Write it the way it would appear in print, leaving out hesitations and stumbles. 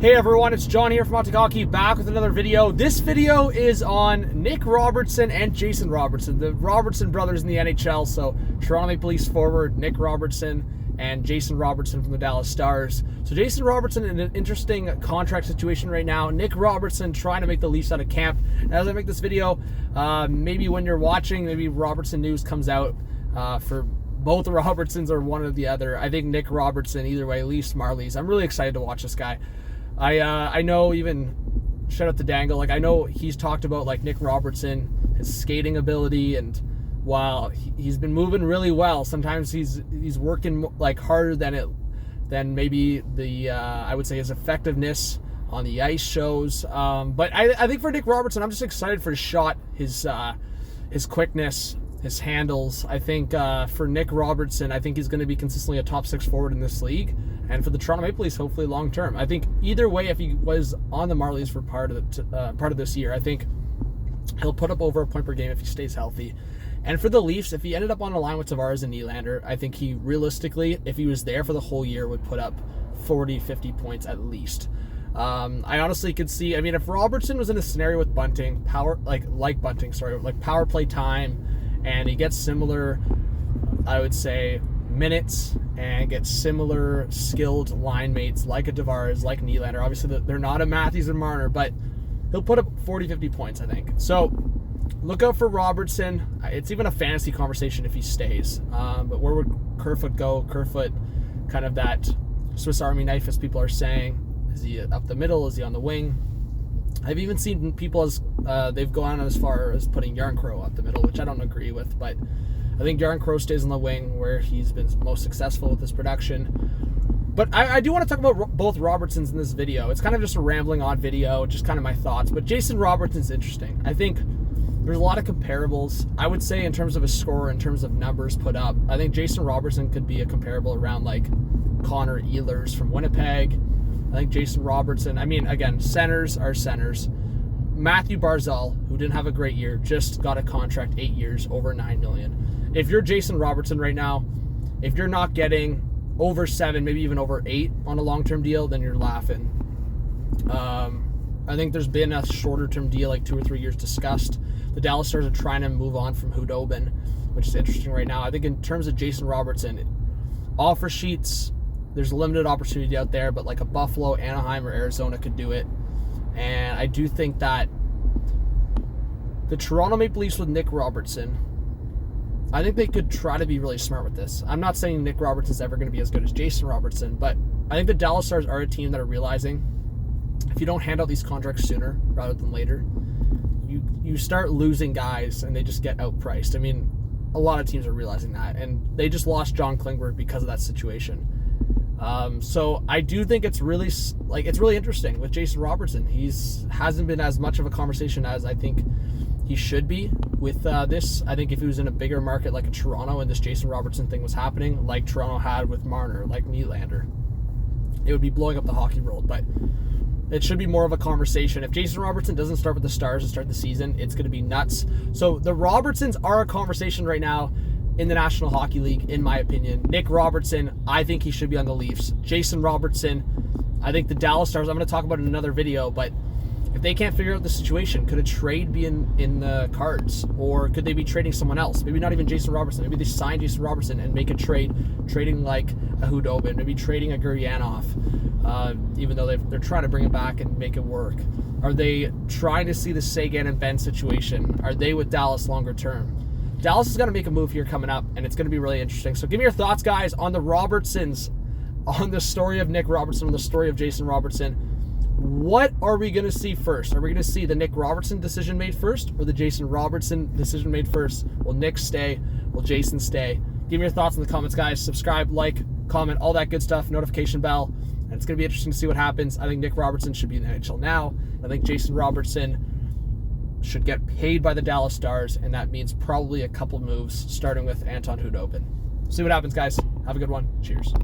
Hey everyone, it's John here from Hockey, back with another video. This video is on Nick Robertson and Jason Robertson, the Robertson brothers in the NHL. So Toronto Maple Leafs forward Nick Robertson and Jason Robertson from the Dallas Stars. So Jason Robertson in an interesting contract situation right now. Nick Robertson trying to make the Leafs out of camp. And as I make this video, maybe when you're watching, maybe Robertson news comes out for both the Robertsons or one or the other. I think Nick Robertson, either way, Leafs, Marlies. I'm really excited to watch this guy. I know, even shout out to Dangle, like I know he's talked about like Nick Robertson, his skating ability, and while he's been moving really well, sometimes he's working like harder than maybe the I would say his effectiveness on the ice shows. But I think for Nick Robertson, I'm just excited for his shot, his quickness, his handles. I think for Nick Robertson, I think he's going to be consistently a top 6 forward in this league. And for the Toronto Maple Leafs, hopefully long term. I think either way, if he was on the Marlies for part of this year, I think he'll put up over a point per game if he stays healthy. And for the Leafs, if he ended up on a line with Tavares and Nylander, I think he realistically, if he was there for the whole year, would put up 40, 50 points at least. I honestly could see, I mean, if Robertson was in a scenario with Bunting, power play time, and he gets similar, I would say, minutes and gets similar skilled line mates like a Tavares, like Nylander. Obviously, they're not a Matthews and Marner, but he'll put up 40, 50 points, I think. So look out for Robertson. It's even a fantasy conversation if he stays. But where would Kerfoot go? Kerfoot, kind of that Swiss Army knife, as people are saying. Is he up the middle? Is he on the wing? I've even seen people as they've gone as far as putting Yarncrow up the middle, which I don't agree with, but I think Yarncrow stays on the wing where he's been most successful with his production. But I do want to talk about both Robertsons in this video. It's kind of just a rambling on video, just kind of my thoughts. But Jason Robertson's interesting. I think there's a lot of comparables. I would say in terms of a score, in terms of numbers put up, I think Jason Robertson could be a comparable around like Connor Ehlers from Winnipeg. I think Jason Robertson, I mean, again, centers are centers. Matthew Barzal, who didn't have a great year, just got a contract 8 years, over $9 million. If you're Jason Robertson right now, if you're not getting over 7, maybe even over 8 on a long-term deal, then you're laughing. I think there's been a shorter-term deal, like 2 or 3 years discussed. The Dallas Stars are trying to move on from Hudobin, which is interesting right now. I think in terms of Jason Robertson, offer sheets, there's limited opportunity out there, but like a Buffalo, Anaheim, or Arizona could do it. And I do think that the Toronto Maple Leafs with Nick Robertson, I think they could try to be really smart with this. I'm not saying Nick Robertson's ever going to be as good as Jason Robertson, but I think the Dallas Stars are a team that are realizing if you don't hand out these contracts sooner rather than later, you start losing guys and they just get outpriced. I mean, a lot of teams are realizing that, and they just lost John Klingberg because of that situation. So I do think it's really interesting with Jason Robertson. Hasn't been as much of a conversation as I think he should be with this. I think if he was in a bigger market like a Toronto and this Jason Robertson thing was happening, like Toronto had with Marner, like Nylander, it would be blowing up the hockey world. But it should be more of a conversation. If Jason Robertson doesn't start with the Stars to start the season, it's going to be nuts. So the Robertsons are a conversation right now in the National Hockey League, in my opinion. Nick Robertson, I think he should be on the Leafs. Jason Robertson, I think the Dallas Stars, I'm going to talk about it in another video, but if they can't figure out the situation, could a trade be in the cards? Or could they be trading someone else? Maybe not even Jason Robertson. Maybe they sign Jason Robertson and make a trade, trading like a Hudobin, maybe trading a Guryanov, even though they're trying to bring him back and make it work. Are they trying to see the Sagan and Ben situation? Are they with Dallas longer term? Dallas is going to make a move here coming up, and it's going to be really interesting. So give me your thoughts, guys, on the Robertsons, on the story of Nick Robertson, on the story of Jason Robertson. What are we going to see first? Are we going to see the Nick Robertson decision made first or the Jason Robertson decision made first? Will Nick stay? Will Jason stay? Give me your thoughts in the comments, guys. Subscribe, like, comment, all that good stuff, notification bell. And it's going to be interesting to see what happens. I think Nick Robertson should be in the NHL now. I think Jason Robertson should get paid by the Dallas Stars, and that means probably a couple moves, starting with Anton Hudobin. See what happens, guys. Have a good one. Cheers.